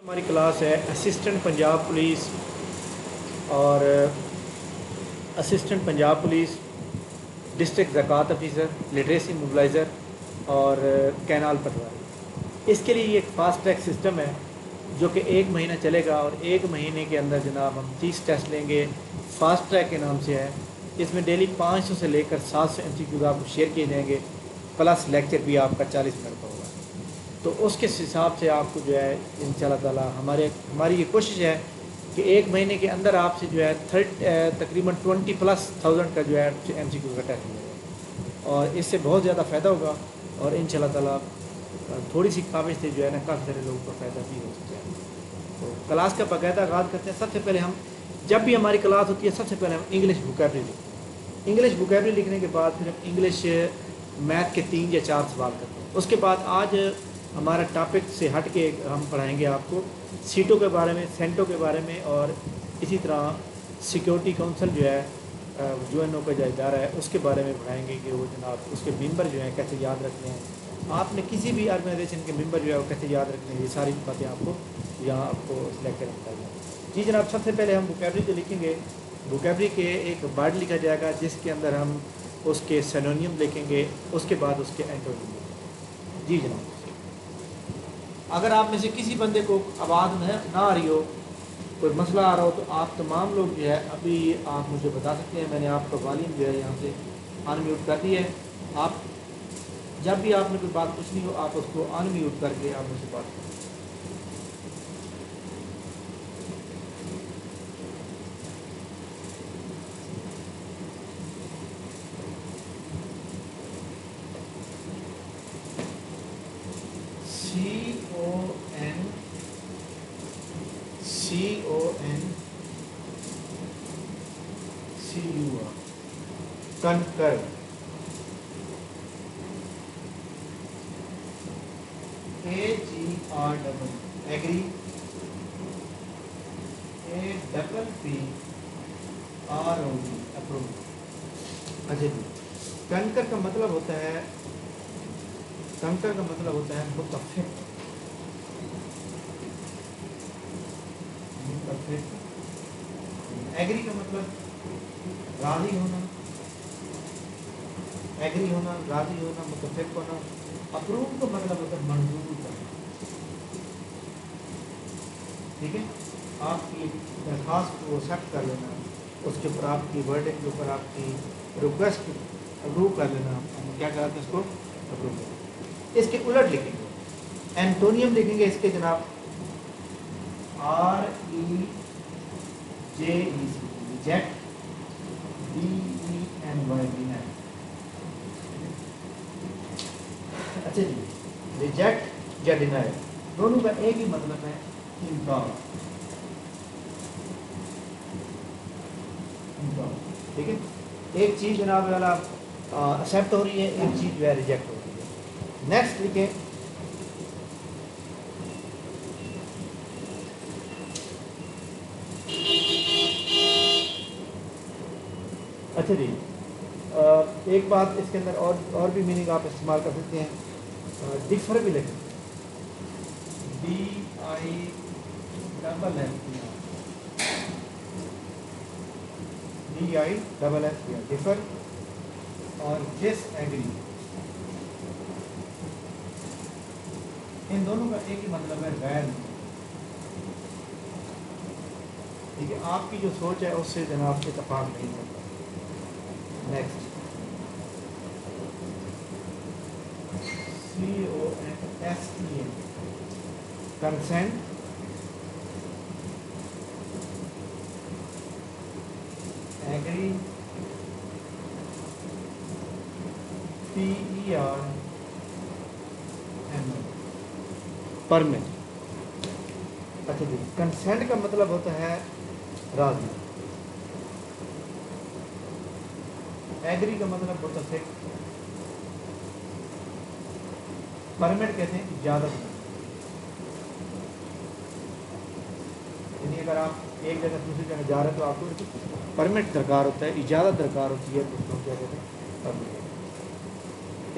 ہماری کلاس ہے assistant Punjab police اور اسسٹنٹ پنجاب پولیس ڈسٹرکٹ زکوٰۃ آفیسر لٹریسی موبلائزر اور کینال پٹواری۔ اس کے لیے یہ ایک فاسٹ ٹریک سسٹم ہے جو کہ 1 مہینہ چلے گا اور 1 مہینے کے اندر جناب ہم 30 ٹیسٹ لیں گے۔ فاسٹ ٹریک کے نام سے ہے۔ اس میں ڈیلی 500 سے لے کر 700 MCQ آپ کو شیئر کیے جائیں گے، پلس لیکچر بھی آپ کا 40 منٹ کا ہوگا۔ تو اس کے حساب سے آپ کو جو ہے ان شاء اللہ تعالیٰ ہماری یہ کوشش ہے کہ 1 مہینے کے اندر آپ سے جو ہے تقریباً 20,000+ کا جو ہے MCQ کا ٹیسٹ ملے گا، اور اس سے بہت زیادہ فائدہ ہوگا، اور ان شاء اللہ تعالیٰ تھوڑی سی کاوش سے جو ہے نا کافی سارے لوگوں کو فائدہ بھی ہو سکتا ہے۔ تو کلاس کا باقاعدہ آغاز کرتے ہیں۔ سب سے پہلے ہم جب بھی ہماری کلاس ہوتی ہے سب سے پہلے ہم انگلش ووکیبلری لکھتے ہیں۔ انگلش ووکیبلری لکھنے کے بعد پھر ہم انگلش میتھ کے 3 یا 4 سوال کرتے ہیں۔ اس کے بعد آج ہمارا ٹاپک سے ہٹ کے ہم پڑھائیں گے آپ کو سیٹوں کے بارے میں، سینٹوں کے بارے میں، اور اسی طرح سیکیورٹی کونسل جو ہے UN کا جو ادارہ ہے اس کے بارے میں پڑھائیں گے کہ وہ جناب اس کے ممبر جو ہیں کیسے یاد رکھتے ہیں۔ آپ نے کسی بھی آرگنائزیشن کے ممبر جو ہے وہ کیسے یاد رکھتے ہیں، یہ ساری باتیں آپ کو یہاں آپ کو اس لیکچر میں بتائیں گے۔ جی جناب، سب سے پہلے ہم ووکیبلری کو لکھیں گے۔ ووکیبلری کے ایک ورڈ لکھا جائے گا جس کے اندر ہم اس کے سینونیم لکھیں گے، اس کے بعد اس کے اینٹونیم لکھیں گے۔ جی جناب، اگر آپ میں سے کسی بندے کو آواز نہ آ رہی ہو، کوئی مسئلہ آ رہا ہو، تو آپ تمام لوگ جو ہے ابھی آپ مجھے بتا سکتے ہیں۔ میں نے آپ کا والیوم جو ہے یہاں سے ان میوٹ کر دی ہے۔ آپ جب بھی آپ نے کوئی بات پوچھنی ہو آپ اس کو ان میوٹ کر کے آپ مجھ سے بات کریں۔ CONCUR کنکر، AGR ایگری، APPROV اپروو۔ اچھا جی، کنکر کا مطلب ہوتا ہے متفق۔ ایگری کا مطلب راضی ہونا، ایگری ہونا، راضی ہونا، متفق ہونا۔ اپروو کا مطلب ہوتا ہے منظور کرنا۔ ٹھیک ہے، آپ کی درخواست کو ایکسیپٹ کر لینا، اس کے اوپر آپ کی ورڈنگ کے اوپر آپ کی ریکویسٹ اپروو کر لینا۔ ہم کیا کہتے ہیں اس کو؟ اپروو کر لینا۔ اس کے الٹ لکھیں گے، اینٹونیم لکھیں گے اس کے جناب REJECT، ریجیکٹ، DENY۔ اچھا جی، ریجیکٹ یا ڈینائی دونوں کا ایک ہی مطلب ہے، انکار۔ ٹھیک ہے، ایک چیز جناب والا ایکسیپٹ ہو رہی ہے، ایک چیز جو ہے ریجیکٹ ہو رہی ہے۔ نیکسٹ لکھیں اچھا جی، ایک بات اس کے اندر اور بھی میننگ آپ استعمال کر سکتے ہیں، ڈفر بھی لکھیں، DIFF ڈفر، اور ڈس ایگری، ان دونوں کا ایک ہی مطلب ہے غیر مطلب۔ ٹھیک ہے، آپ کی جو سوچ ہے اس سے جناب سے اتفاق نہیں ہوتا۔ Next CONSENT، consent, agree, PERMIT، permit. اچھا جی، کنسینٹ کا مطلب ہوتا ہے راضی، ایگری کا مطلب ہوتا ہے، پرمٹ کہتے ہیں اجازت۔ یعنی اگر آپ ایک جگہ دوسری جگہ جا رہے ہیں تو آپ کو پرمٹ درکار ہوتا ہے، اجازت درکار ہوتی ہے، تو اس کو کیا کہتے ہیں؟ پرمٹ۔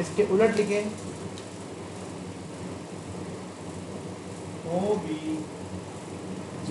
اس کے الٹ لکھیں OBJ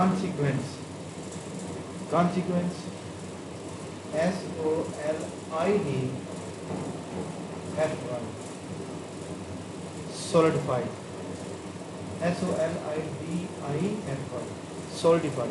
consequence, consequence, SOLIDFY, solidify, SOLIDIFY, solidify,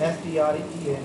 STRENGTHEN।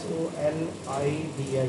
SOLIDI,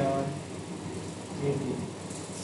SEPARATE,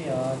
START,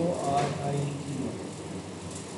ORIE,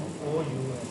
CONSPICUOUS,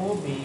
OBVIOUS,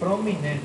PROMINENT,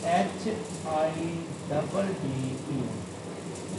HIDDE,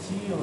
CONCEAL,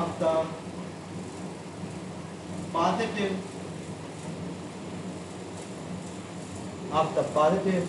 of the positive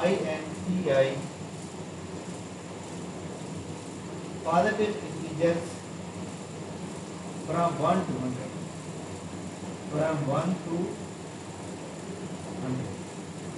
INTI, positive integers from 1 to 100, from 1 to 100।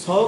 100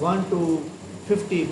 1 to 50,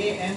AM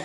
X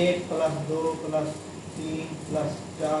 1 + 2 + 3 + 4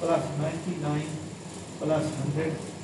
+ 99 + 100,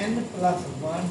n + 1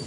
2।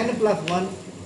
n + 1,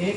1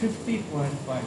50.5।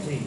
3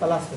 +6।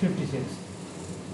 56।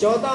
14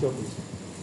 24।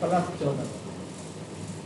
+14।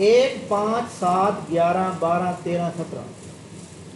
1, 5, 7, 11, 12, 13, 17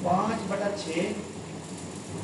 5/6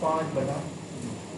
5/,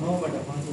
9/5,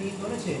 3 2 6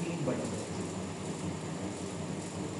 3/6।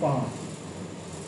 5,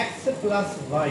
x + y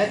x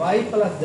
y + z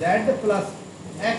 z + x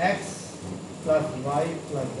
x + y + z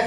x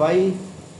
y।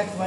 x y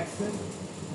x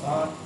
7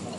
9,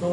2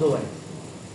2x।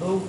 2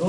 2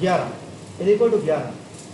11,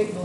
1 2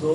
2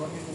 22।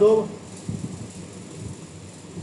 2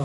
9।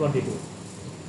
22।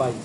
22,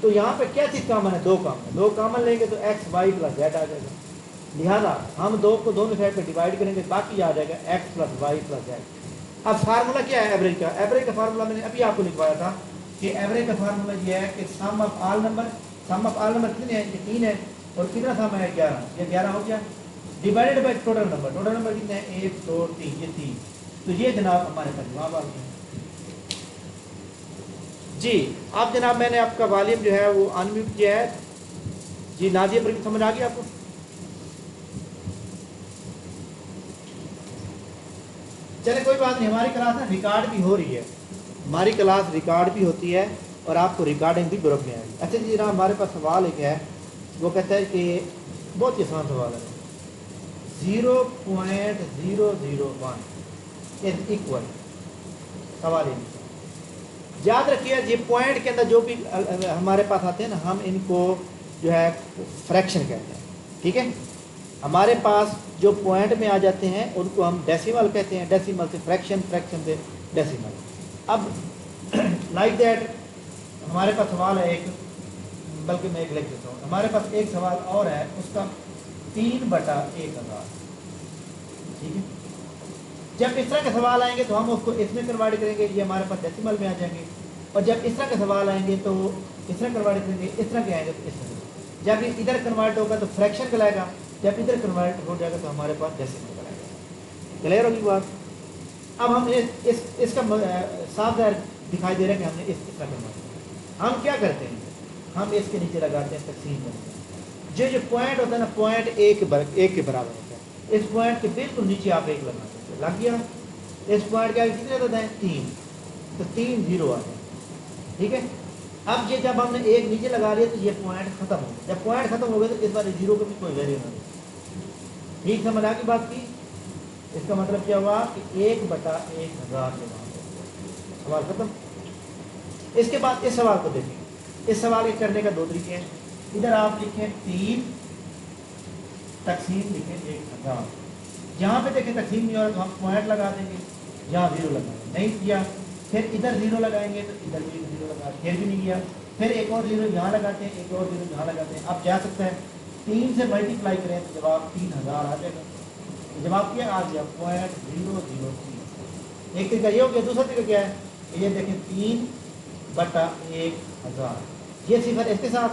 تو یہاں پہ کیا چیز common ہے؟ 2 common, 2 common لیں گے تو x Y plus Z آ جائے گا، لہٰذا ہم 2 کو دونوں سائڈ پہ ڈیوائڈ کریں گے، باقی آ جائے گا X plus Y plus Z. اب فارمولا کیا ہے ایوریج کا؟ ایوریج کا فارمولا میں نے ابھی آپ کو لکھوایا تھا کہ ایوریج کا فارمولا یہ ہے کہ sum of all number, sum of all number کتنے ہیں؟ یہ 3 ہے، اور کتنا سم ہے؟ 11، یہ 11 ہو گیا، divided by total number, total number کتنے ہیں؟ 1 2 3، یہ 3، تو یہ جناب ہمارے پاس جواب آ گیا۔ جی اب جناب میں نے آپ کا والیوم جو ہے وہ انمیوٹ کیا ہے۔ جی نازیہ پر سمجھ آ گیا آپ کو؟ چلے کوئی بات نہیں، ہماری کلاس نا ریکارڈ بھی ہو رہی ہے، ہماری کلاس ریکارڈ بھی ہوتی ہے اور آپ کو ریکارڈنگ بھی گروپ میں آئے گی۔ اچھا جی جناب ہمارے پاس سوال ایک ہے، وہ کہتا ہے کہ بہت ہی آسان سوال ہے، 0.001 از ایکول، سوال ہے یاد رکھیے یہ پوائنٹ کے اندر جو بھی ہمارے پاس آتے ہیں نا، ہم ان کو جو ہے فریکشن کہتے ہیں، ٹھیک ہے؟ ہمارے پاس جو پوائنٹ میں آ جاتے ہیں ان کو ہم ڈیسیمل کہتے ہیں، ڈیسیمل سے فریکشن، فریکشن سے ڈیسیمل۔ اب لائک دیٹ ہمارے پاس سوال ہے ایک، بلکہ میں ایک لکھ دیتا ہوں، ہمارے پاس ایک سوال اور ہے، اس کا 3/1000، ٹھیک ہے؟ جب اس طرح کے سوال آئیں گے تو ہم اس کو اس میں کنورٹ کریں گے، یہ ہمارے پاس ڈیسیمل میں آ جائیں گے، اور جب اس طرح کے سوال آئیں گے تو اس طرح کنورٹ کریں گے، اس طرح کے آئیں گے تو اس طرح۔ جب یہ ادھر کنورٹ ہوگا تو فریکشن کہلائے گا، جب ادھر کنورٹ ہو جائے گا تو ہمارے پاس ڈیسیمل کہلائے گا۔ کلیئر ہوگی بات؟ اب ہم اس کا صاف ظاہر دکھائی دے رہا ہے کہ ہم نے اس طرح کنورٹ کیا۔ ہم کیا کرتے ہیں؟ ہم اس کے نیچے لگاتے ہیں تقسیم کرتے ہیں، جو پوائنٹ ہوتا ہے نا، پوائنٹ ایک کے برابر ہوتا ہے، اس پوائنٹ کے بالکل نیچے آپ ایک لگا سکتے ہیں، لگ گیا؟ اس پوائنٹ کے آگے کتنے ہوتا ہے؟ 3، تو 3 0 آ جائے، ٹھیک ہے؟ اب یہ جب ہم نے ایک نیچے لگا لیا تو یہ پوائنٹ ختم ہو گیا، جب پوائنٹ ختم ہو گیا تو اس بار 0 کو بھی کوئی ویلیو نہ دے، ٹھیک سمجھ آ کی بات کی؟ اس کا مطلب کیا ہوا کہ 1/1000 کے بعد سوال ختم۔ اس کے بعد اس سوال کو دیکھیں، اس سوال کے کرنے کا 2 طریقے ہیں، ادھر آپ لکھیں 3 تقسیم لکھیں 1000، جہاں پہ دیکھیں تقسیم نہیں ہو رہا تو ہم پوائنٹ لگا دیں گے، یہاں 0 لگائیں گے، نہیں کیا پھر ادھر 0 لگائیں گے تو ادھر بھی 0 لگا، پھر بھی نہیں کیا، پھر ایک اور 0 یہاں لگاتے ہیں، ایک اور 0 یہاں لگاتے ہیں۔ اب جا سکتا ہے 3 سے ملٹیپلائی کریں تو جواب 3000 آ جائے گا، جواب کیا آ گیا؟ 0.003۔ ایک طریقہ یہ ہو گیا، دوسرا طریقہ کیا ہے؟ یہ دیکھیں 3/1000، یہ صفر اس کے ساتھ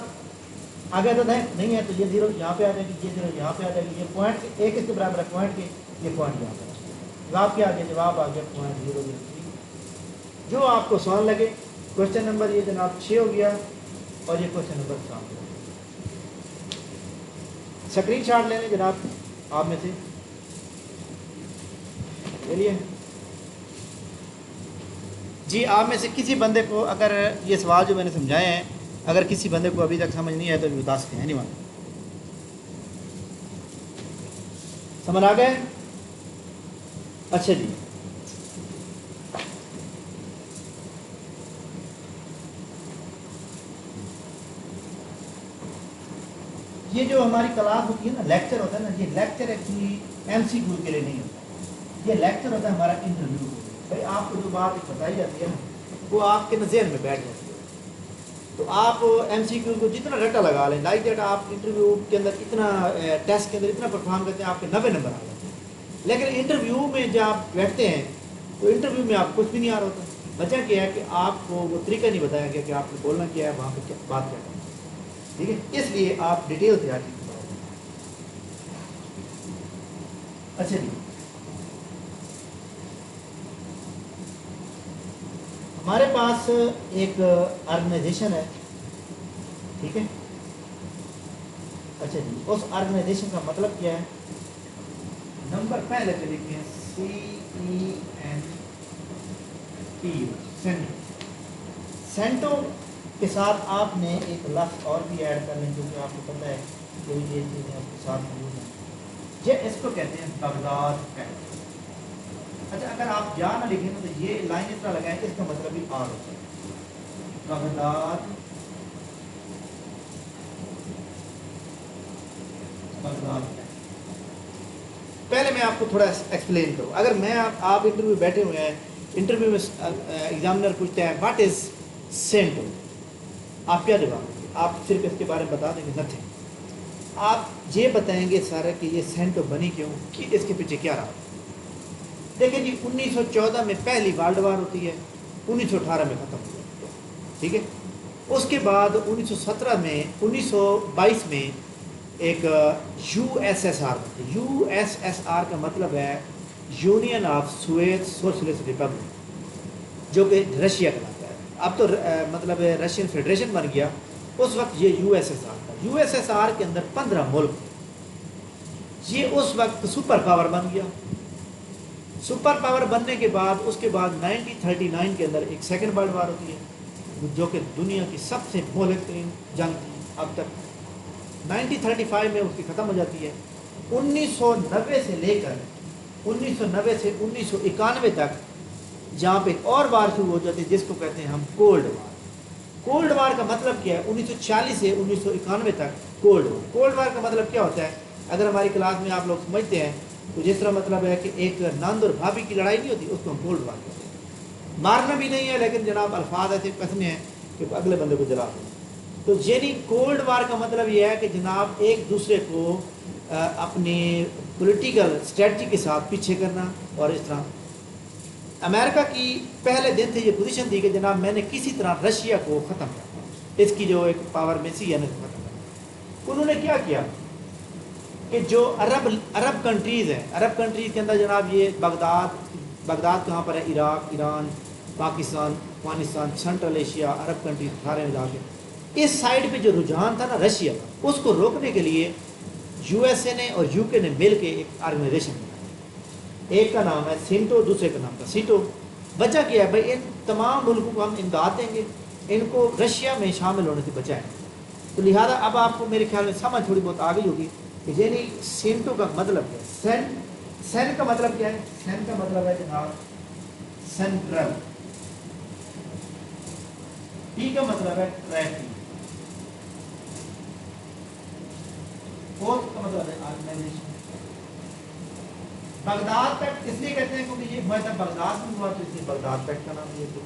آگے عدد ہے نہیں ہے تو یہ 0 یہاں پہ آ جائے گی، یہ 0 یہاں پہ آ جائے گی، یہ پوائنٹ ایک اس کے برابر ہے پوائنٹ کے، یہ پوائنٹ یہاں پہ جواب کیا آ گیا؟ جواب آ گیا 0.003۔ جو آپ کو سوال لگے، کوشچن نمبر یہ جناب 6 ہو گیا، اور یہ کوشچن نمبر 7 ہو گیا۔ اسکرین شاٹ لے لیں جناب آپ میں سے، لے لیے؟ جی آپ میں سے کسی بندے کو اگر یہ سوال جو میں نے سمجھائے ہیں، اگر کسی بندے کو ابھی تک سمجھ نہیں آیا تو بتا سکتے ہیں، نہیں مان سمجھ آ گئے؟ اچھا جی، یہ جو ہماری کلاس ہوتی ہے نا، لیکچر ہوتا ہے نا، یہ لیکچر ایکچولی MCQ کے لیے نہیں ہوتا، یہ لیکچر ہوتا ہے ہمارا انٹرویو۔ بھائی آپ کو جو بات بتائی جاتی ہے نا، وہ آپ کے ذہن میں بیٹھ جاتی ہے، تو آپ MCQ کو جتنا رٹا لگا لیں، لائک دیٹ آپ انٹرویو کے اندر اتنا ٹیسٹ کے اندر اتنا پرفارم کرتے ہیں، آپ کے 90 نمبر آ جاتے ہیں، لیکن انٹرویو میں جب آپ بیٹھتے ہیں تو انٹرویو میں آپ کچھ بھی نہیں آ رہا ہوتا۔ وجہ کیا ہے کہ آپ کو وہ طریقہ نہیں بتایا گیا کہ آپ کو بولنا کیا ہے، وہاں پہ بات کیا کرنا ہے، ٹھیک ہے؟ اس لیے آپ ڈیٹیل تیار کیجیے۔ اچھا جی، ہمارے پاس ایک آرگنائزیشن ہے، ٹھیک ہے؟ اچھا جی، اس آرگنائزیشن کا مطلب کیا ہے؟ نمبر پہلے پہ لکھتے ہیں CENT، سینٹو کے ساتھ آپ نے ایک لفظ اور بھی ایڈ کر لیں کیونکہ آپ کو پتہ ہے کہ یہ چیزیں آپ کے ساتھ موجود ہیں، یہ اس کو کہتے ہیں بغداد پینٹ۔ اچھا اگر آپ یا نہ لکھیں تو یہ لائن اس طرح لگائیں، اس کا مطلب بھی آر ہوتا ہے، بغداد پہلے میں آپ کو تھوڑا ایکسپلین کروں۔ اگر میں آپ انٹرویو بیٹھے ہوئے ہیں، انٹرویو میں ایگزامنر پوچھتے ہیں واٹ از سینٹو، آپ کیا جواب دیں گے؟ آپ صرف اس کے بارے میں بتا دیں گے نتھنگ. آپ یہ بتائیں گے سارا کہ یہ سینٹو بنی کیوں، کہ اس کے پیچھے کیا رہا. دیکھیں جی 1914 میں پہلی ورلڈ وار ہوتی ہے، 1918 میں ختم ہو جاتی ہے، ٹھیک ہے. اس کے بعد 1917 میں 1922 میں ایک یو ایس ایس آر بنتی ہے. یو ایس ایس آر کا مطلب ہے union of Soviet socialist republic, جو کہ رشیا کہلاتا ہے. اب تو مطلب رشین فیڈریشن بن گیا. اس وقت یہ یو ایس ایس آر تھا. یو ایس ایس آر کے اندر 15 ملک تھے. یہ اس وقت سپر پاور بن گیا. سپر پاور بننے کے بعد اس کے بعد 1939 کے اندر ایک سیکنڈ ورلڈ وار ہوتی ہے، جو کہ دنیا کی سب سے مہلک ترین جنگ تھی اب تک. 1935 میں اس کی ختم ہو جاتی ہے. 1990 سے لے کر 1990 سے 1991 تک جہاں پہ ایک اور وار شروع ہو جاتی ہے جس کو کہتے ہیں ہم کولڈ وار. کولڈ وار کا مطلب کیا ہے؟ 1946 سے 1991 تک کولڈ وار. کولڈ وار کا مطلب کیا ہوتا ہے؟ اگر ہماری کلاس میں آپ لوگ سمجھتے ہیں تو جس طرح مطلب ہے کہ ایک نند اور بھابھی کی لڑائی نہیں ہوتی، اس کو ہم کولڈ وار کہتے ہیں. مارنا بھی نہیں ہے، لیکن جناب الفاظ ایسے قسمیں ہیں کہ اگلے بندے کو جلا دیں. تو یعنی کولڈ وار کا مطلب یہ ہے کہ جناب ایک دوسرے کو اپنی پولیٹیکل اسٹریٹجی کے ساتھ پیچھے کرنا. اور اس طرح امریکہ کی پہلے دن سے یہ پوزیشن تھی کہ جناب میں نے کسی طرح رشیا کو ختم کرنا، اس کی جو ایک پاور میں سی ہے نا ختم کرنا. انہوں نے کیا کیا کہ جو عرب کنٹریز ہیں، عرب کنٹریز کے اندر جناب یہ بغداد کہاں پر ہے؟ عراق، ایران، پاکستان، افغانستان، سینٹرل ایشیا، عرب کنٹریز سارے ملا کے اس سائڈ پہ جو رجحان تھا نا رشیا کا، اس کو روکنے کے لیے یو ایس اے نے اور یو کے نے مل کے ایک آرگنائزیشن بنائی. ایک کا نام ہے سینٹو، دوسرے کا نام تھا سیٹو. وجہ کیا ہے بھائی؟ ان تمام ملکوں کو ہم امداد دیں گے، ان کو رشیا میں شامل ہونے سے بچائیں. تو لہٰذا اب آپ کو میرے خیال میں سمجھ تھوڑی بہت آ گئی ہوگی کہ یعنی سینٹو کا مطلب کیا ہے. سین کا مطلب کیا ہے؟ سین کا مطلب ہے جناب سینٹرل. ٹی کا مطلب ہے ٹریفک. فورتھ کا مطلب ہے آرگنائزیشن. بغداد پیکٹ اس لیے کہتے ہیں کیونکہ یہ معاہدہ بغداد میں ہوا، تو اس لیے بغداد پیکٹ کا نام یہ. تو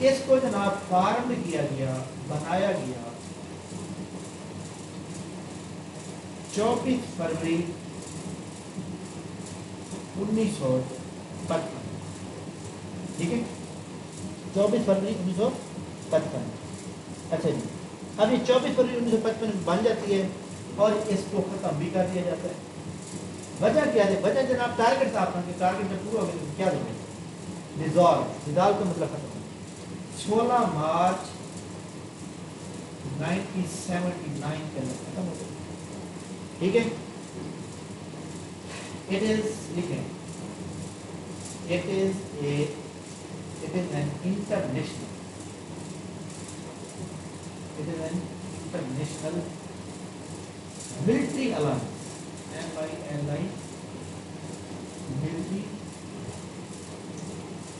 اس کو جناب فارم کیا گیا، بنایا گیا 24 فروری 1955. ٹھیک ہے، 24 فروری 1955. اچھا جی، اب یہ 24 فروری 1955 میں بن جاتی ہے اور اس کو ختم بھی کر دیا جاتا ہے. وجہ کیا ہے؟ وجہ جناب ٹارگیٹ تھا اپنا کہ ٹارگیٹ جب پورا ہو گیا تو کیا دیں گے؟ ڈیزالو کا مطلب ختم. 16 مارچ 1979 کے اندر ختم ہو گیا. ٹھیک ہے، it is لکھیں it is an international military alliance. military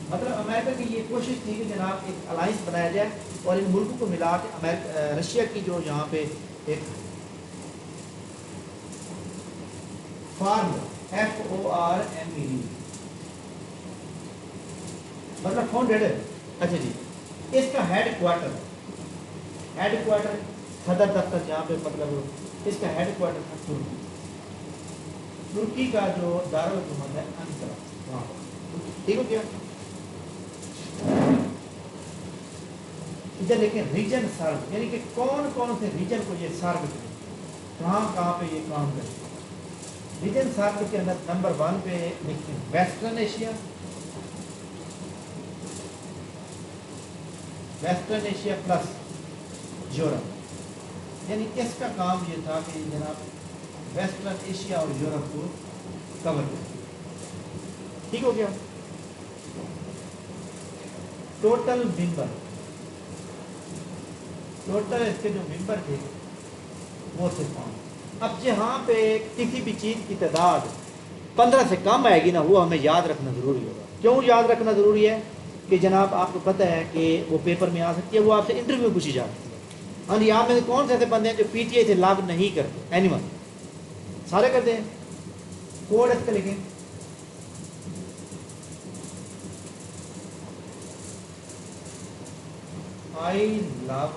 مطلب امریکہ کی یہ کوشش تھی کہ جناب ایک الائنس بنایا جائے اور ان ملکوں کو ملا کے رشیا کی جو یہاں پہ ایک فارم FORMED مطلب فاؤنڈیڈ ہے. اچھا جی، اس کا ہیڈ کوارٹر صدر دفتر جہاں پہ مطلب اس کا ہیڈ کوارٹر تھا ترکی کا جو دارالحکومت ہے انقرہ وہاں. ٹھیک ہو گیا. ادھر لیکن ریجن سرو، یعنی کہ کون کون سے ریجن کو یہ سرو کرے، کہاں پہ یہ کام کرے. ریجن سرو کے اندر نمبر 1 پہ لکھتے ہیں ویسٹرن ایشیا پلس یورپ. یعنی اس کا کام یہ تھا کہ جناب ویسٹرن ایشیا اور یورپ کو کور کرے. ٹھیک ہو گیا. ٹوٹل اس کے جو ممبر تھے وہ تھے 5. اب جہاں پہ کسی بھی چیز کی تعداد 15 سے کم آئے گی نا، وہ ہمیں یاد رکھنا ضروری ہوگا. کیوں یاد رکھنا ضروری ہے؟ کہ جناب آپ کو پتہ ہے کہ وہ پیپر میں آ سکتی ہے، وہ آپ سے انٹرویو پوچھی جا سکتی ہے. ہاں جی، آپ میں سے کون سے ایسے بندے ہیں جو PTI سے لاگ نہیں کرتے؟ اینیمل سارے کرتے ہیں. کوڈ اس کا لکھیں I love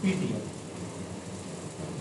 PTI।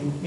UK,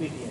PTI।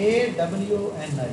AWNI,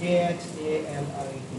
KHALITY।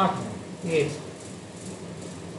8,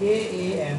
KAMURN,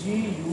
GURU,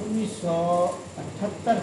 1978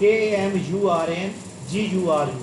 KAMURN GURU,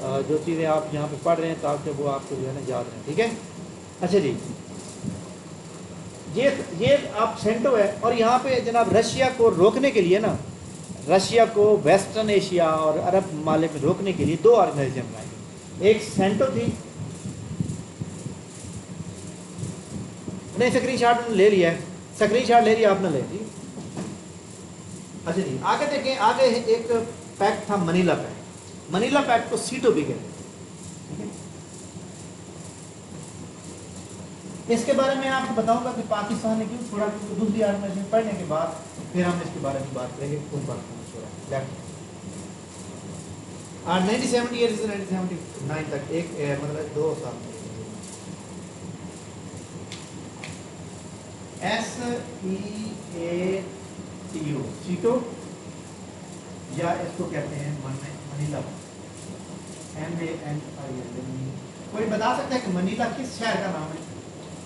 جو چیزیں آپ یہاں پہ پڑھ رہے ہیں تاکہ وہ آپ کو جو ہے نا یاد رہیں. ٹھیک ہے. اچھا جی, یہ آپ سینٹو ہے, اور یہاں پہ جناب رشیا کو روکنے کے لیے نا, رشیا کو ویسٹرن ایشیا اور عرب ممالک میں روکنے کے لیے 2 آرگنائزیشن بنائی گئی. ایک سینٹو تھی, نہیں اسکرین شاٹ لے لیا ہے, اسکرین شاٹ لے لیا آپ نے, لے لی. اچھا جی, آگے دیکھیں, آگے ایک پیکٹ تھا منیلا پیکٹ. منیلا پیکٹ کو سیٹو بھی کہتے ہیں. اس کے بارے میں آپ کو بتاؤں گا کہ پاکستان نے کیوں چھوڑا, کیونکہ دوسری آرگنائزیشن پڑھنے کے بعد پھر ہم اس کے بارے میں بات کریں گے کون پاکستان چھوڑا. 1978 سے 1979 تک, ایک مطلب 2 سال. SEATO سیٹو, یا اس کو کہتے ہیں منیلا. MANILA. کوئی بتا سکتا ہے کہ منیلا کس شہر کا نام ہے,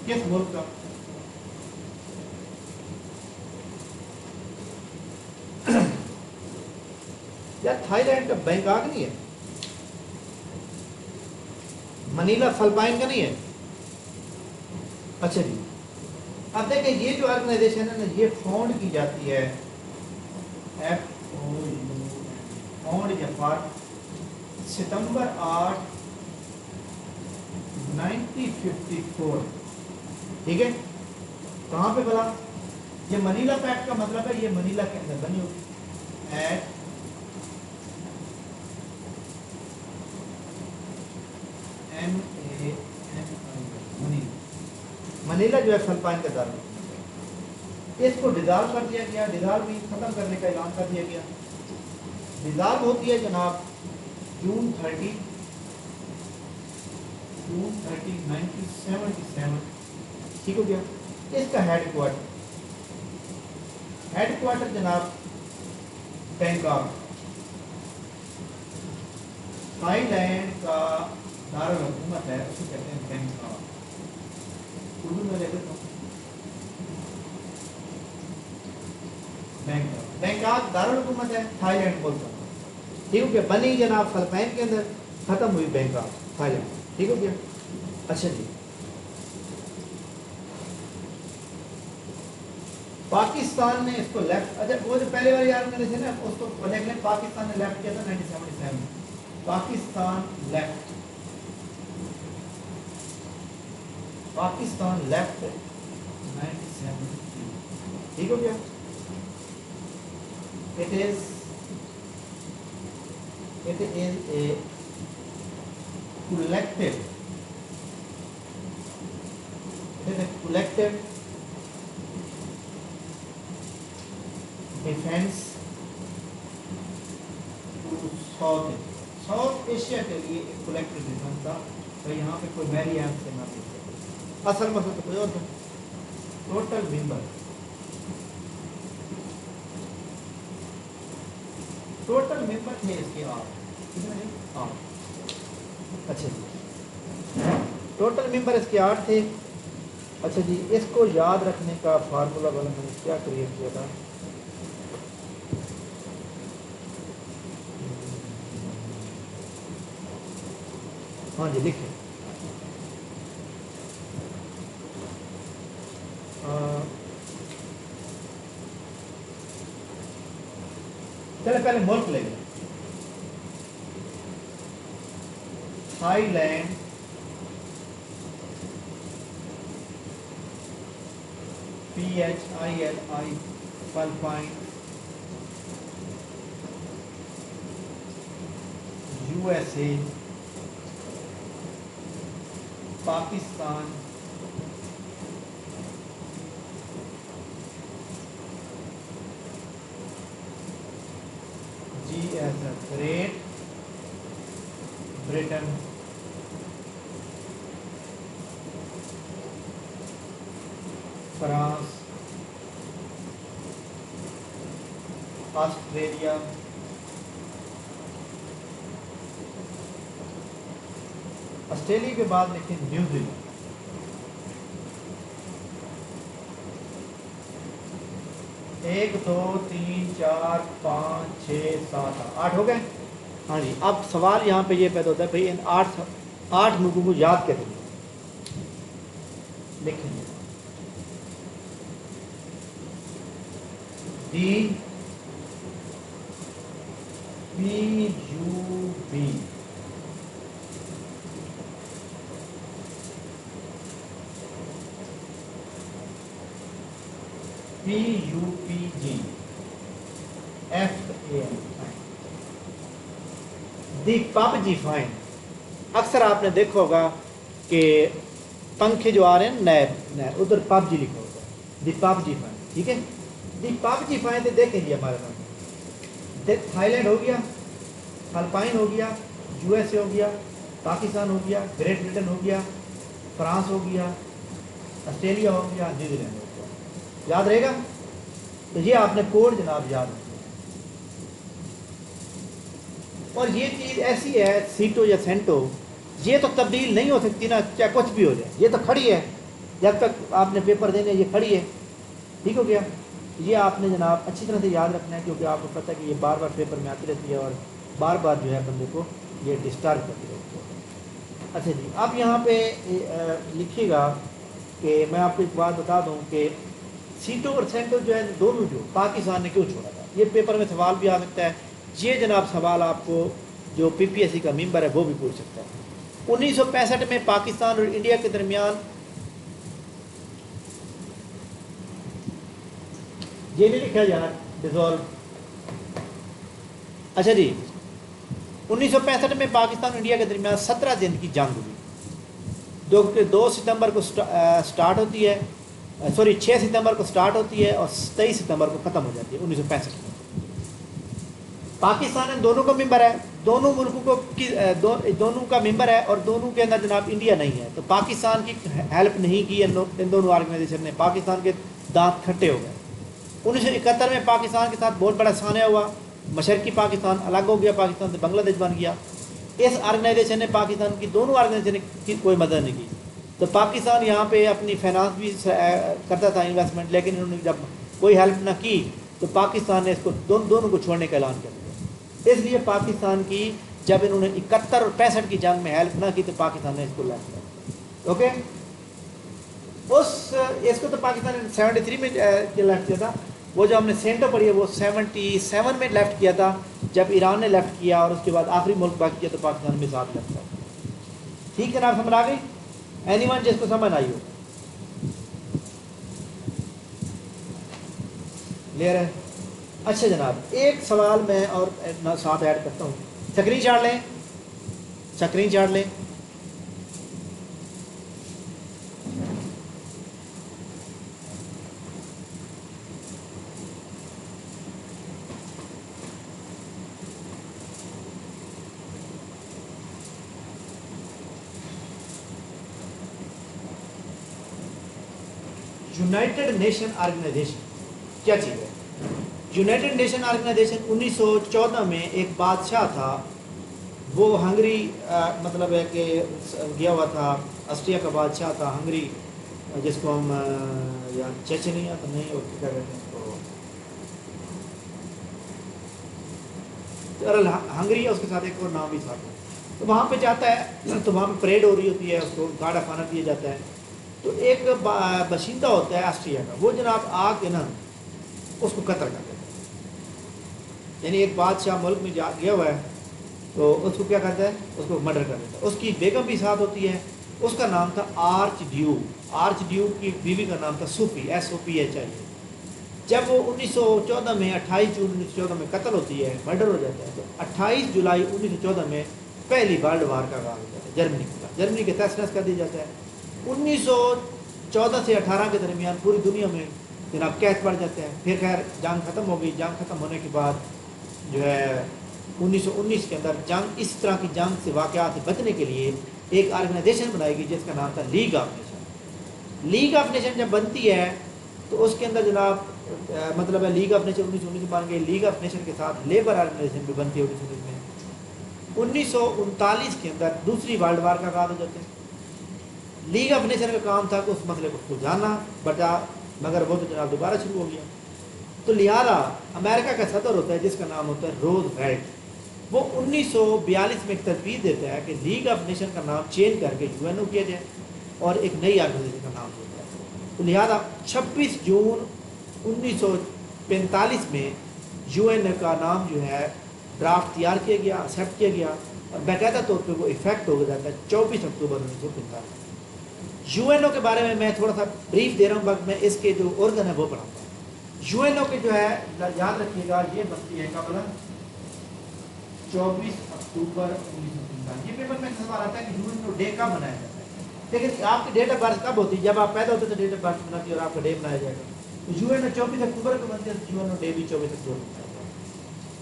کس ملک کا؟ یا تھائی لینڈ کا بینکاک نہیں ہے؟ منیلا فلپائن کا نہیں ہے؟ اچھا جی, اب دیکھیں یہ جو آرگنائزیشن ہے نا, یہ فاؤنڈ کی جاتی ہے فاؤنڈ یا ستمبر 8 1954. ٹھیک ہے. کہاں پہ بلا؟ یہ منیلا پیکٹ کا مطلب ہے یہ منیلا کے اندر بنی ہوگی. ایٹ منیلا جو ہے فلپائن کا دار. اس کو ڈیزالو کر دیا گیا, ڈیزالو بھی ختم کرنے کا اعلان کر دیا گیا. ڈیزالو ہوتی ہے جناب جون 30 1977. ٹھیک ہو گیا. اس کا ہیڈ کوارٹر جناب بینکاک. تھائی لینڈ کا دارالحکومت ہے, اسے کہتے ہیں بینکاک. اردو میں لکھ دیتا ہوں بینکاک. بینکاک دارالحکومت ہے, تھائی لینڈ ملک کا. ٹھیک ہو گیا. بنی جناب فلپائن کے اندر, ختم ہوئی بینکاک تھائی لینڈ. ٹھیک ہو گیا. اچھا جی, پاکستان نے اس کو لیفٹ, اچھا وہ جو پہلے والی آرگنائزیشن ہے اس کو دیکھ لیں, پاکستان نے لیفٹ کیا تھا 1977. پاکستان لیفٹ 97. ٹھیک ہو گیا. It is a collective defense to south Asia کے لیے ایک کولیکٹیو ڈیفنس تھا. تو یہاں پہ کوئی میری ایپ سے نہ دیکھ سکتے. اصل مسئلہ تو کوئی اور تھا. ٹوٹل ممبر تھے اس کے 8. اچھا جی, ٹوٹل ممبر اس کے 8 تھے. اچھا جی, اس کو یاد رکھنے کا فارمولا والا میں نے کیا کریٹ کیا تھا, ہاں جی لکھیں. چلے پہلے ملک لے لیں. Thailand, PHILI Philippines, USA, Pakistan, Great Britain, France, Australia, Australia کے بعد لکھیں نیوزی لینڈ. 1 2 3 4 5 6 7 8 ہو گئے. ہاں جی، اب سوال یہاں پہ یہ پیدا ہوتا ہے بھائی ان 8 ملکوں کو یاد کیسے کریں؟ لکھیں گے D P U B, P U P G, F A N, the PUBG fine. اکثر آپ نے دیکھا ہوگا کہ پنکھے جو آ رہے ہیں نئے نئے ادھر پب جی لکھا ہوتا ہے، دی پب جی فائن. ٹھیک ہے، دی پب جی فائن دیکھیں جی ہمارے سامنے تھائی لینڈ ہو گیا، فلپائن ہو گیا، یو ایس اے ہو گیا، پاکستان ہو گیا، گریٹ برٹن ہو گیا، فرانس ہو گیا، آسٹریلیا ہو گیا، نیوزی لینڈ ہو گیا. یاد رہے گا؟ تو یہ آپ نے کوڈ جناب یاد رکھنا. اور یہ چیز ایسی ہے سیٹو یا سینٹو، یہ تو تبدیل نہیں ہو سکتی نا، چاہے کچھ بھی ہو جائے. یہ تو کھڑی ہے، جب تک آپ نے پیپر دینے یہ کھڑی ہے. ٹھیک ہو گیا؟ یہ آپ نے جناب اچھی طرح سے یاد رکھنا ہے، کیونکہ آپ کو پتہ ہے کہ یہ بار بار پیپر میں آتی رہتی ہے اور بار بار جو ہے بندے کو یہ ڈسٹرب کرتی رہتی ہے. اچھا جی، اب یہاں پہ لکھیے گا کہ میں آپ کو ایک بات بتا دوں کہ سیٹو اور سینٹو جو ہے دونوں جو پاکستان نے کیوں چھوڑا تھا، یہ پیپر میں سوال بھی آ سکتا ہے. یہ جناب سوال آپ کو جو پی پی ایس سی کا ممبر ہے وہ بھی پوچھ سکتا ہے. 1965 میں پاکستان اور انڈیا کے درمیان یہ نہیں لکھا یار ڈیزالو. اچھا جی، 1965 میں پاکستان اور انڈیا کے درمیان 17 دن کی جنگ ہوئی، جو کہ 2 ستمبر کو سٹارٹ ہوتی ہے، سوری 6 ستمبر کو سٹارٹ ہوتی ہے اور 23 ستمبر کو ختم ہو جاتی ہے 1965 میں. پاکستان ان دونوں کا ممبر ہے، دونوں ملکوں کو دونوں کا ممبر ہے، اور دونوں کے اندر جناب انڈیا نہیں ہے. تو پاکستان کی ہیلپ نہیں کی ان دونوں آرگنائزیشن نے، پاکستان کے دانت کھٹے ہو گئے. 1971 میں پاکستان کے ساتھ بہت بڑا سانحہ ہوا، مشرقی پاکستان الگ ہو گیا، پاکستان سے بنگلہ دیش بن گیا. اس آرگنائزیشن نے پاکستان کی دونوں آرگنائزیشن کی کوئی مدد نہیں کی. تو پاکستان یہاں پہ اپنی فائنانس بھی کرتا تھا انویسٹمنٹ، لیکن انہوں نے جب کوئی ہیلپ نہ کی تو پاکستان نے اس کو دونوں کو چھوڑنے کا اعلان کر دیا. اس لیے پاکستان کی جب انہوں نے 71 اور 65 کی جنگ میں ہیلپ نہ کی تو پاکستان نے اس کو لیفٹ کیا. اوکے، اس کو تو پاکستان نے 73 میں لیفٹ کیا تھا. وہ جو ہم نے سینٹو پڑھی ہے وہ 77 میں لیفٹ کیا تھا جب ایران نے لیفٹ کیا، اور اس کے بعد آخری ملک باقی کیا تو پاکستان میں ساتھ لیفٹ کیا. ٹھیک ہے نا، سمجھ آ گئی؟ اینی ون جس کو سمجھ آئی ہو کلیئر ہے؟ اچھا جناب، ایک سوال میں اور ساتھ ایڈ کرتا ہوں. سکرین شاٹ لیں، سکرین شاٹ لیں. یونائٹڈ نیشن آرگنائزیشن کیا چیز ہے؟ یونائٹڈ نیشن آرگنائزیشن 1914 میں ایک بادشاہ تھا، وہ ہنگری مطلب ہے کہ گیا ہوا تھا، آسٹریا کا بادشاہ تھا ہنگری، جس کو ہم یا چیچنیا تو نہیں، اور کیا کہتے ہیں اس کو، ہنگری ہے، اس کے ساتھ ایک اور نام بھی ساتھ ہے. تو وہاں پہ جاتا ہے تو وہاں پہ پریڈ ہو رہی ہوتی ہے، اس کو گاڑا کھانا دیا جاتا ہے. تو ایک باشندہ ہوتا ہے آسٹریا کا، وہ جناب آ کے نا اس کو قتل کر دیتا ہے. یعنی ایک بادشاہ ملک میں گیا ہوا ہے تو اس کو کیا کرتا ہے، اس کو مرڈر کر دیتا ہے. اس کی بیگم بھی ساتھ ہوتی ہے، اس کا نام تھا آرچ ڈیوک. آرچ ڈیوک کی بیوی کا نام تھا سوپی، SOPHI. جب وہ 1914 میں 28 جون 1914 میں قتل ہوتی ہے، مرڈر ہو جاتا ہے، تو 28 جولائی 1914 میں پہلی ورلڈ وار کا آغاز ہو جاتا ہے. جرمنی کا، جرمنی کے تحس نحس کر دیا جاتا ہے. 1914 سے 18 کے درمیان پوری دنیا میں جناب قحط پڑ جاتے ہیں. پھر خیر جنگ ختم ہو گئی. جنگ ختم ہونے کے بعد جو ہے 1919 کے اندر جنگ، اس طرح کی جنگ سے واقعات سے بچنے کے لیے ایک آرگنائزیشن بنائی گئی جس کا نام تھا league of nation. League of nation جب بنتی ہے تو اس کے اندر جناب مطلب ہے لیگ آف نیشن 1919 بن گئی. لیگ آف نیشن کے ساتھ لیبر آرگنائزیشن بھی بنتی ہے 1919 میں. 1939 کے اندر دوسری ورلڈ وار کا آغاز ہو جاتا ہے. لیگ آف نیشن کا کام تھا کہ اس مسئلے کو سلجھانا بٹا، مگر وہ تو جناب دوبارہ شروع ہو گیا. تو لہٰذا امریکہ کا صدر ہوتا ہے جس کا نام ہوتا ہے روز ویلٹ. وہ 1942 میں ایک تجویز دیتا ہے کہ لیگ آف نیشن کا نام چینج کر کے UN کیا جائے اور ایک نئی آرگنائزیشن کا نام دیا جائے. تو لہٰذا 26 جون 1945 میں UN کا نام جو ہے ڈرافٹ تیار کیا گیا، ایکسیپٹ کیا گیا اور باقاعدہ طور پہ وہ افیکٹ ہو جاتا ہے 24 اکتوبر 1945. UNO کے بارے میں میں تھوڑا سا بریف دے رہا ہوں، وقت میں اس کے جو آرگن ہے وہ پڑھاؤں گا. UNO کے جو ہے یاد رکھیے گا یہ بنتی ہے قبل 24 اکتوبر 1945. یہ پیپر میں سوال آتا ہے کہ UNO ڈے کب منایا جاتا ہے، لیکن آپ کی ڈیٹ آف برتھ کب ہوتی ہے؟ جب آپ پیدا ہوتے تو ڈیٹ آف برتھ بناتی ہے اور آپ کا ڈے منایا جائے گا. تو UNO 24 اکتوبر کو بنتی ہے، UNO ڈے بھی 24 اکتوبر کو منایا جاتا ہے.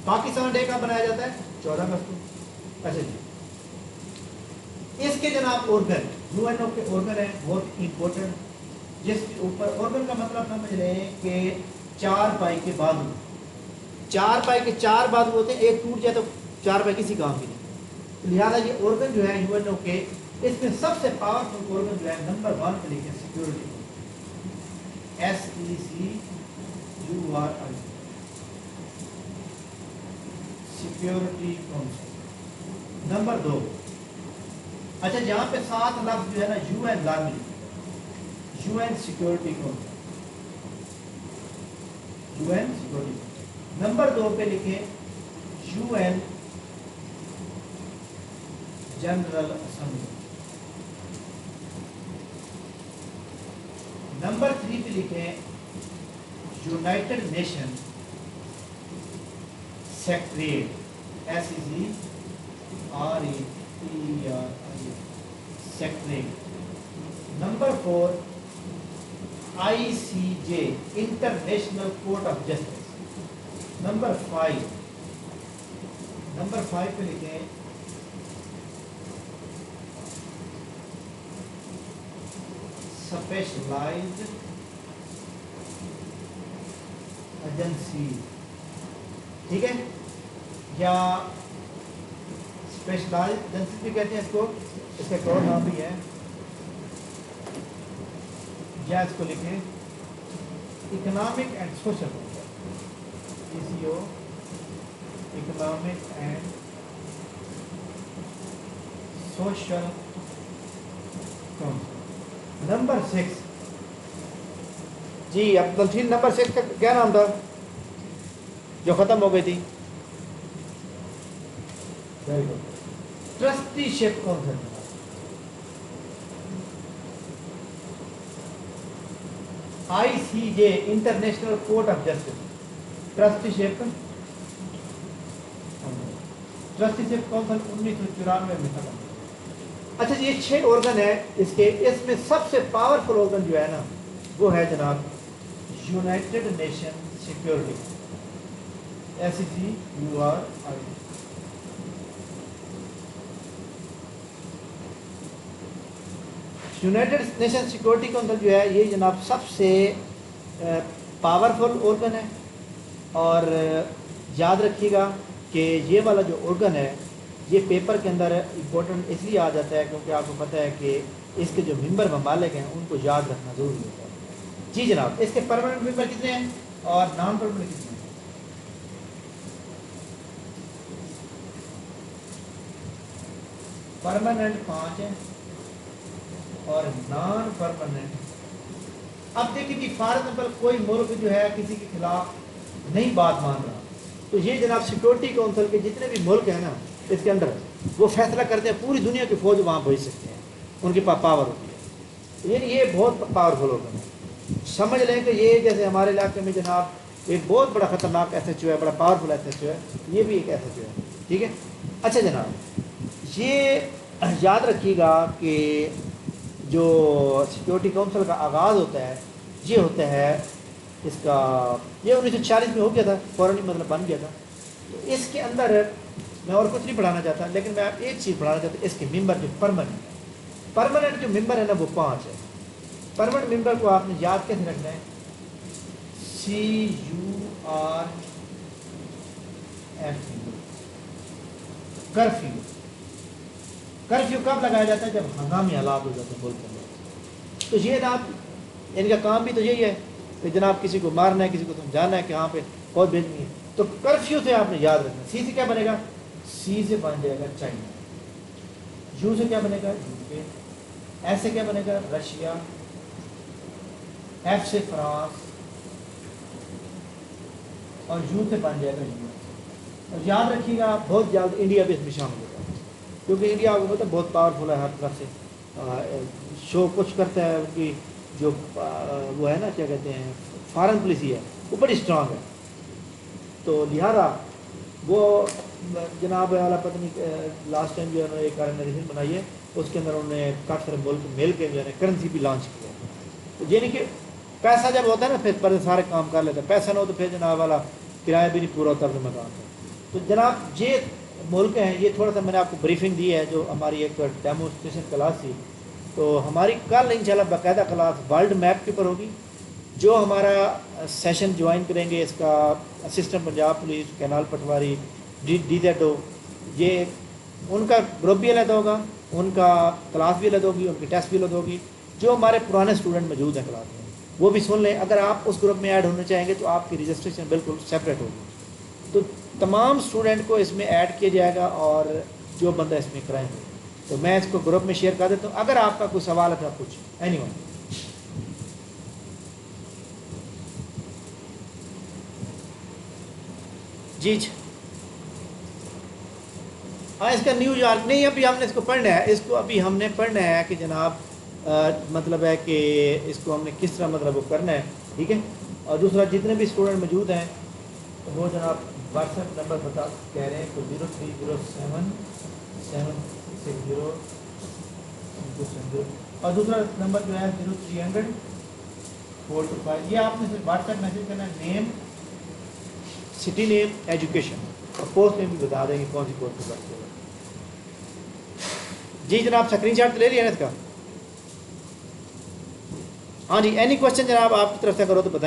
پاکستان ڈے کب منایا جاتا ہے؟ 14 اگست کو. اچھا جی، اس کے جناب آرگن UNO کے آرگن ہیں بہت امپورٹنٹ، جس کے اوپر آرگن کا مطلب سمجھ رہے ہیں کہ 4 پائی کے بازو، 4 پائی کے 4 بازو ہوتے ہیں، ایک ٹوٹ جائے تو 4 پائی کسی کام کی نہیں. لہٰذا یہ آرگن جو ہے UNO کے، اس میں سب سے پاورفل آرگن جو ہے نمبر 1 پہ لکھیں security, SECURI، security council. Number 2، اچھا جہاں پہ 7 لفظ جو ہے نا UN لازمی، UN security council, UN security. Number 2 پہ لکھیں UN جنرل اسمبلی. نمبر 3 پہ لکھیں United nation secretariat, SECRETRIAT secretariat. Number 4 ICJ international court of justice. Number 5 پہ لکھیں اسپیشلائزڈ ایجنسی، ٹھیک ہے، یا اسپیشلائزڈ ایجنسی بھی کہتے ہیں اس کو، اس کا ایک اور نام بھی ہے، یا اس کو لکھیں economic and social council, ECO economic and social council. Number 6 G Abdul الفیل، number 6 کا کیا نام تھا جو ختم ہو گئی تھی؟ Trustee ship council. ICJ international court of justice, trustee ship council 1994 میں ختم. اچھا جی، یہ 6 آرگن ہے اس کے. اس میں سب سے پاورفل آرگن جو ہے نا وہ ہے جناب United nation security, SECURI. United nation security council جو ہے یہ جناب سب سے پاورفل آرگن ہے. اور یاد رکھیے گا کہ یہ والا جو آرگن ہے یہ پیپر کے اندر امپورٹنٹ اس لیے آ جاتا ہے کیونکہ آپ کو پتہ ہے کہ اس کے جو ممبر ممالک ہیں ان کو یاد رکھنا ضروری ہوتا ہے. جی جناب، اس کے پرماننٹ ممبر کتنے ہیں اور نان پرماننٹ کتنے ہیں؟ پرماننٹ 5 ہیں اور نان پرماننٹ. اب دیکھیں کہ فار ایگزامپل کوئی ملک جو ہے کسی کے خلاف نہیں بات مان رہا تو یہ جناب سیکورٹی کونسل کے جتنے بھی ملک ہیں نا اس کے اندر وہ فیصلہ کرتے ہیں، پوری دنیا کی فوج وہاں بھیج سکتے ہیں، ان کے پاس پاور ہوتی ہے. یعنی یہ بہت پاورفل ہوگا. سمجھ لیں کہ یہ جیسے ہمارے علاقے میں جناب ایک بہت بڑا خطرناک SHO ہے، بڑا پاورفل SHO ہے، یہ بھی ایک SHO ہے، ٹھیک ہے. اچھا جناب، یہ یاد رکھیے گا کہ جو سیکورٹی کونسل کا آغاز ہوتا ہے یہ ہوتا ہے اس کا، یہ 1940 میں ہو گیا تھا، فوراً مطلب بن گیا تھا. تو اس کے اندر میں اور کچھ نہیں پڑھانا چاہتا، لیکن میں آپ ایک چیز پڑھانا چاہتا ہوں. اس کے ممبر جو پرماننٹ جو ممبر ہے نا وہ 5 ہے. پرماننٹ ممبر کو آپ نے یاد کیسے رکھنا ہے؟ CURFEW. کرفیو کب لگایا جاتا ہے؟ جب ہنگامی حالات ہو جاتے ہیں ملک کے اندر. تو یہ جناب ان کا کام بھی تو یہی ہے کہ جناب کسی کو مارنا ہے، کسی کو سمجھانا ہے کہ یہاں پہ فوج بھیجنی ہے. تو کرفیو سے آپ نے یاد رکھنا. سی سے کیا بنے گا؟ سی سے بن جائے گا چائنا, یو سے کیا بنے گا یو کے, ایس سے کیا بنے گا رشیا, ایف سے فرانس, اور یو سے بن جائے گا یو. اور یاد رکھیے گا بہت جلد انڈیا بھی اس میں شامل ہوگا, کیونکہ انڈیا آپ کو پتہ ہے بہت پاورفل ہے ہر طرف سے, شو کچھ کرتا ہے, ان کی جو وہ ہے نا کیا کہتے ہیں فارن پالیسی ہے وہ بڑی اسٹرانگ ہے. تو لہٰذا وہ جناب والا پتہ نہیں لاسٹ ٹائم جو ہے انہوں نے ایک آرگنائزیشن بنائی ہے, اس کے اندر انہوں نے کافی سارے ملک مل کے جو ہے کرنسی بھی لانچ کیا ہے. تو یعنی کہ پیسہ جب ہوتا ہے نا پھر پر سارے کام کر لیتے ہیں, پیسہ نہ ہو تو پھر جناب والا کرایہ بھی نہیں پورا ہوتا اپنے مکان کا. تو جناب یہ ملک ہیں, یہ تھوڑا سا میں نے آپ کو بریفنگ دی ہے جو ہماری ایک ڈیمونسٹریشن کلاس تھی. تو ہماری کل انشاءاللہ باقاعدہ کلاس ورلڈ میپ کے اوپر ہوگی. جو ہمارا سیشن جوائن کریں گے اس کا assistant Punjab police, canal patwari, D Z O, یہ ان کا گروپ بھی الگ ہوگا, ان کا کلاس بھی الگ ہوگی, ان کی ٹیسٹ بھی الگ ہوگی. جو ہمارے پرانے اسٹوڈنٹ موجود ہیں کلاس میں وہ بھی سن لیں. اگر آپ اس گروپ میں ایڈ ہونا چاہیں گے تو آپ کی رجسٹریشن بالکل سپریٹ ہوگی. تو تمام اسٹوڈنٹ کو اس میں ایڈ کیا جائے گا اور جو بندہ اس میں کرائیں گے. تو میں اس کو گروپ میں شیئر کر دیتا ہوں. اگر آپ کا کوئی سوال ہے تو آپ پوچھیں. اینی ون جی ہاں, اس کا نیو یارک نہیں, ابھی ہم نے اس کو پڑھنا ہے, اس کو ابھی ہم نے پڑھنا ہے کہ جناب مطلب ہے کہ اس کو ہم نے کس طرح مطلب وہ کرنا ہے, ٹھیک ہے. اور دوسرا جتنے بھی اسٹوڈنٹ موجود ہیں وہ جناب واٹس ایپ نمبر بتا کہہ رہے ہیں کہ 030760, اور دوسرا نمبر جو ہے 0300-425. یہ آپ نے صرف واٹس ایپ میسیج کرنا ہے, نیم, سٹی نیم, ایجوکیشن, اور پوسٹ نیم بھی بتا دیں گے کون سی پوسٹ پہ بات کریں. جی جناب اسکرین شاٹ لے لیا نا اس کا. ہاں جی, اینی کوشچن جناب آپ کی طرف سے کرو تو بتائیں.